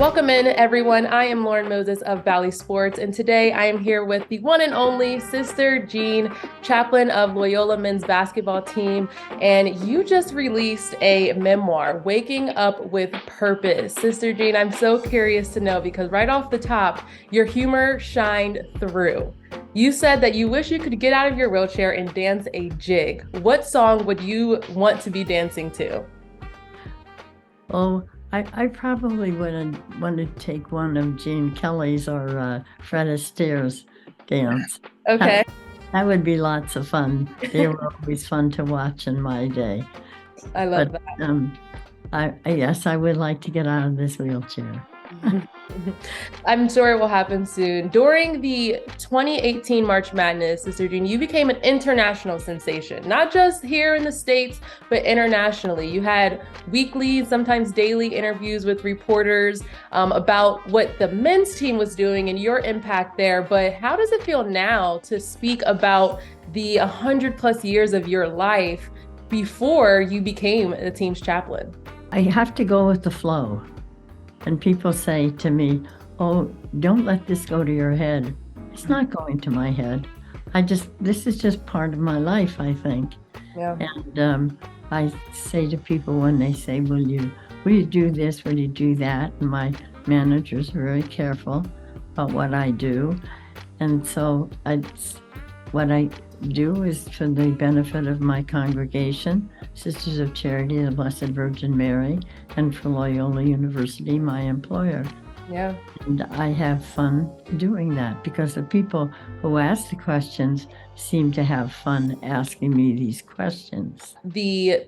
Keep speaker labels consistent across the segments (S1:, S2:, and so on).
S1: Welcome in, everyone. I am Lauren Moses of Bally Sports, and today I am here with the one and only Sister Jean, chaplain of Loyola men's basketball team. And you just released a memoir, Waking Up with Purpose. Sister Jean, I'm so curious to know because right off the top, your humor shined through. You said that you wish you could get out of your wheelchair and dance a jig. What song would you want to be dancing to?
S2: Oh, I probably wouldn't want to take one of Gene Kelly's or Fred Astaire's dance.
S1: Okay.
S2: That would be lots of fun. They were always fun to watch in my day.
S1: I love
S2: But
S1: that.
S2: yes, I would like to get out of this wheelchair.
S1: I'm sure it will happen soon. During the 2018 March Madness, Sister Jean, you became an international sensation, not just here in the States, but internationally. You had weekly, sometimes daily interviews with reporters about what the men's team was doing and your impact there. But how does it feel now to speak about the 100 plus years of your life before you became the team's chaplain?
S2: I have to go with the flow. And people say to me, "Oh, don't let this go to your head." It's not going to my head. This is just part of my life, I think.
S1: Yeah.
S2: And I say to people when they say, will you do this? Will you do that? And my managers are very careful about what I do. And so what I do is for the benefit of my congregation, Sisters of Charity of the Blessed Virgin Mary, and for Loyola University, my employer.
S1: Yeah.
S2: And I have fun doing that because the people who ask the questions seem to have fun asking me these questions.
S1: The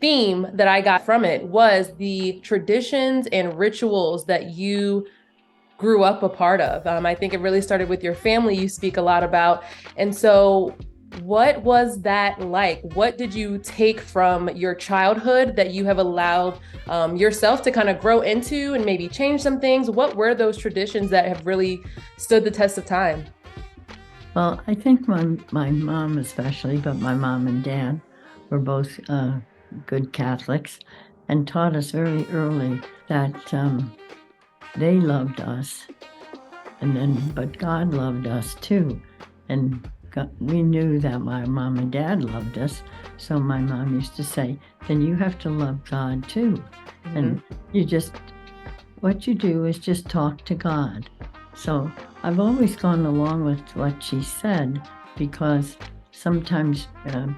S1: theme that I got from it was the traditions and rituals that you grew up a part of. I think it really started with your family you speak a lot about. And so what was that like? What did you take from your childhood that you have allowed yourself to kind of grow into and maybe change some things? What were those traditions that have really stood the test of time?
S2: Well, I think my mom especially, but my mom and dad were both good Catholics and taught us very early that they loved us, but God loved us too, and we knew that my mom and dad loved us. So my mom used to say, "Then you have to love God too," and what you do is just talk to God. So I've always gone along with what she said because sometimes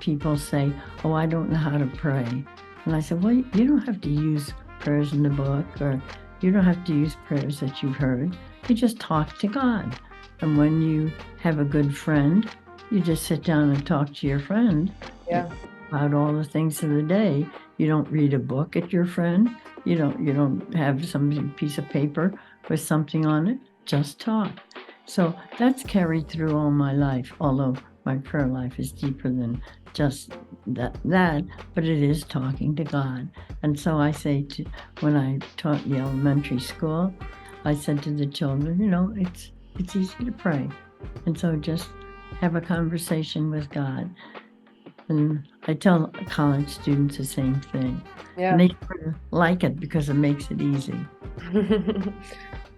S2: people say, "Oh, I don't know how to pray," and I said, "Well, you don't have to use prayers in the book or." You don't have to use prayers that you've heard. You just talk to God. And when you have a good friend, you just sit down and talk to your friend about all the things of the day. You don't read a book at your friend. You don't have some piece of paper with something on it. Just talk. So that's carried through all my life, although my prayer life is deeper than just that, but it is talking to God. And so I say when I taught in the elementary school, I said to the children, it's easy to pray. And so just have a conversation with God. And I tell college students the same thing.
S1: Yeah.
S2: And they like it because it makes it easy.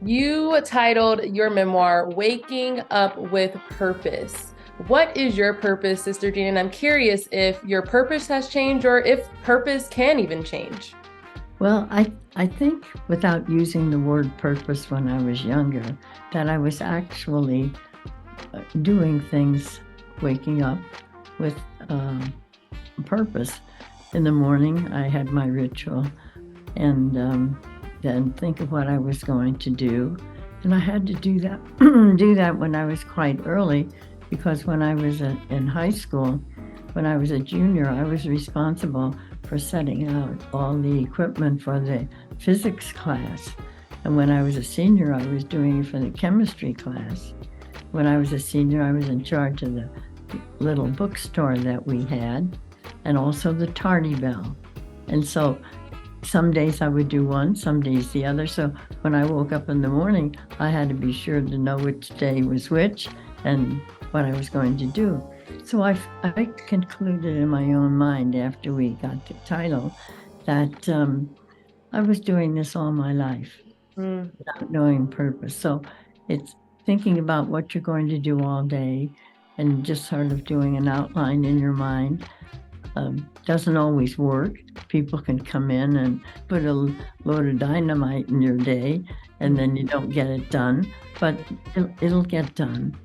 S1: You titled your memoir, Waking Up with Purpose. What is your purpose, Sister Jean? And I'm curious if your purpose has changed or if purpose can even change.
S2: Well, I think without using the word purpose when I was younger, that I was actually doing things, waking up with purpose. In the morning, I had my ritual and then think of what I was going to do. And I had to do that when I was quite early. Because when I was in high school, when I was a junior, I was responsible for setting out all the equipment for the physics class. And when I was a senior, I was doing it for the chemistry class. When I was a senior, I was in charge of the little bookstore that we had, and also the tardy bell. And so some days I would do one, some days the other. So when I woke up in the morning, I had to be sure to know which day was which and what I was going to do. So I concluded in my own mind after we got the title that I was doing this all my life. without knowing purpose. So it's thinking about what you're going to do all day and just sort of doing an outline in your mind. Doesn't always work. People can come in and put a load of dynamite in your day, and then you don't get it done, but it'll get done.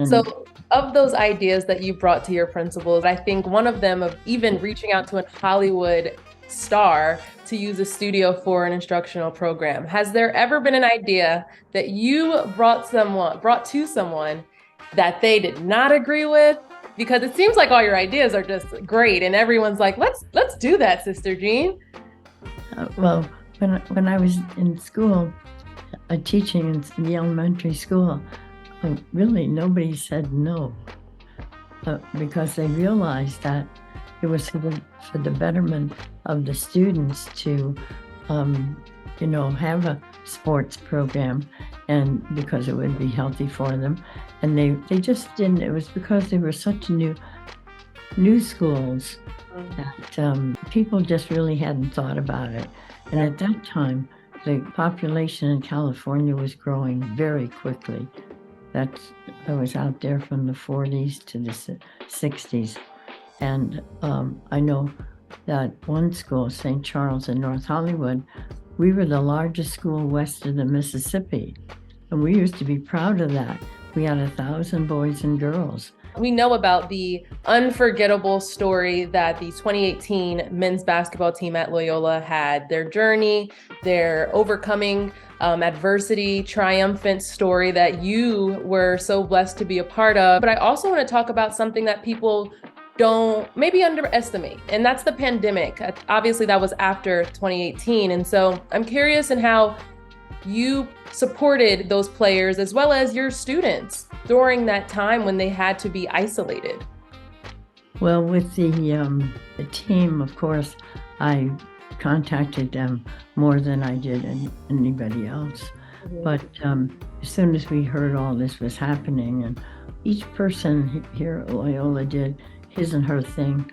S1: So,
S2: And
S1: of those ideas that you brought to your principals, I think one of them of even reaching out to a Hollywood star to use a studio for an instructional program. Has there ever been an idea that you brought to someone that they did not agree with? Because it seems like all your ideas are just great and everyone's like, let's do that, Sister Jean.
S2: well, when I was in school, teaching in the elementary school, really nobody said no, because they realized that it was for the betterment of the students to, have a sports program, and because it would be healthy for them. And they just didn't. It was because they were such new schools that people just really hadn't thought about it. And at that time, the population in California was growing very quickly. I was out there from the 40s to the 60s. And I know that one school, St. Charles in North Hollywood, we were the largest school west of the Mississippi. And we used to be proud of that. We had 1,000 boys and girls.
S1: We know about the unforgettable story that the 2018 men's basketball team at Loyola had, their journey, their overcoming adversity, triumphant story that you were so blessed to be a part of. But I also want to talk about something that people don't maybe underestimate, and that's the pandemic. Obviously, that was after 2018. And so I'm curious in how you supported those players as well as your students during that time when they had to be isolated.
S2: Well, with the team, of course, I contacted them more than I did anybody else. But as soon as we heard all this was happening, and each person here at Loyola did his and her thing,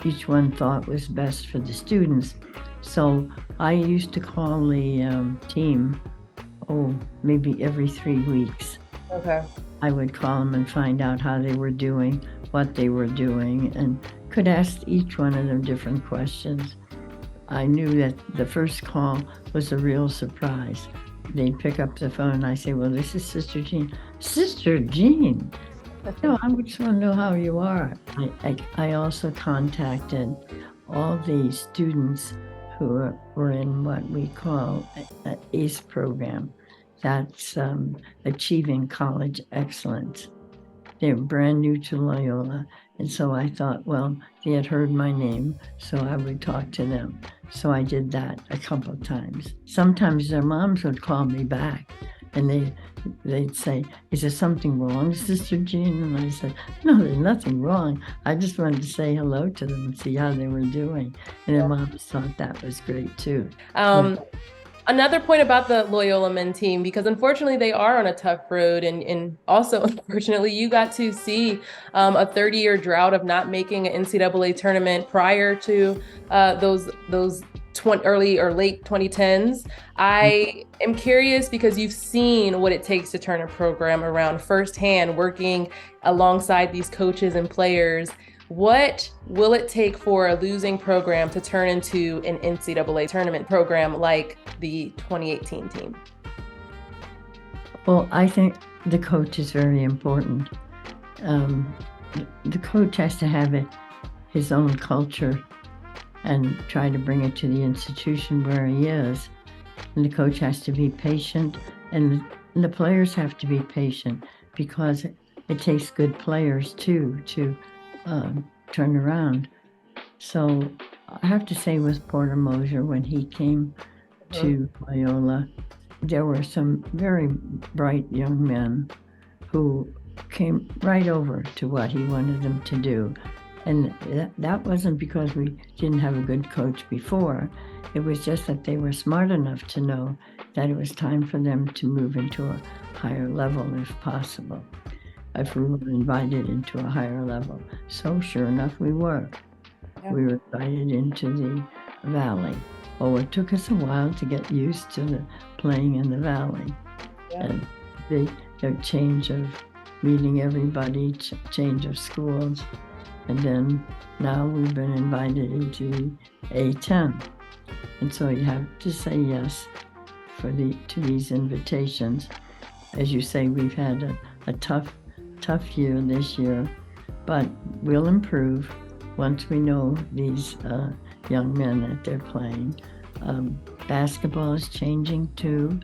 S2: each one thought was best for the students. So I used to call the team, maybe every 3 weeks.
S1: Okay.
S2: I would call them and find out how they were doing, what they were doing, and could ask each one of them different questions. I knew that the first call was a real surprise. They'd pick up the phone and I say, well, this is Sister Jean. Sister Jean? No, I just want to know how you are. I also contacted all the students who were in what we call an ACE program. That's Achieving College Excellence. They're brand new to Loyola. And so I thought, well, they had heard my name, so I would talk to them. So I did that a couple of times. Sometimes their moms would call me back and they'd say, is there something wrong, Sister Jean? And I said, no, there's nothing wrong. I just wanted to say hello to them and see how they were doing. And their moms thought that was great too.
S1: Another point about the Loyola men team, because unfortunately they are on a tough road, and also unfortunately you got to see a 30-year drought of not making an NCAA tournament prior to those early or late 2010s. I am curious because you've seen what it takes to turn a program around firsthand, working alongside these coaches and players. What will it take for a losing program to turn into an NCAA tournament program like the 2018 team?
S2: Well, I think the coach is very important. The coach has to have his own culture and try to bring it to the institution where he is. And the coach has to be patient, and the players have to be patient, because it takes good players too to turn around. So I have to say, with Porter Mosier, when he came to Loyola, there were some very bright young men who came right over to what he wanted them to do. And that wasn't because we didn't have a good coach before. It was just that they were smart enough to know that it was time for them to move into a higher level if possible, if we were invited into a higher level. So sure enough, we were. Yeah. We were invited into the Valley. Oh, it took us a while to get used to playing in the Valley.
S1: Yeah.
S2: And the change of meeting everybody, change of schools. And then now we've been invited into A10. And so you have to say yes to these invitations. As you say, we've had a tough year this year, but we'll improve once we know these young men that they're playing. Basketball is changing too,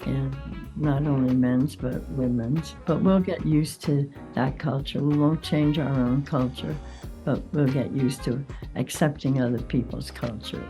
S2: and not only men's but women's. But we'll get used to that culture. We won't change our own culture, but we'll get used to accepting other people's culture.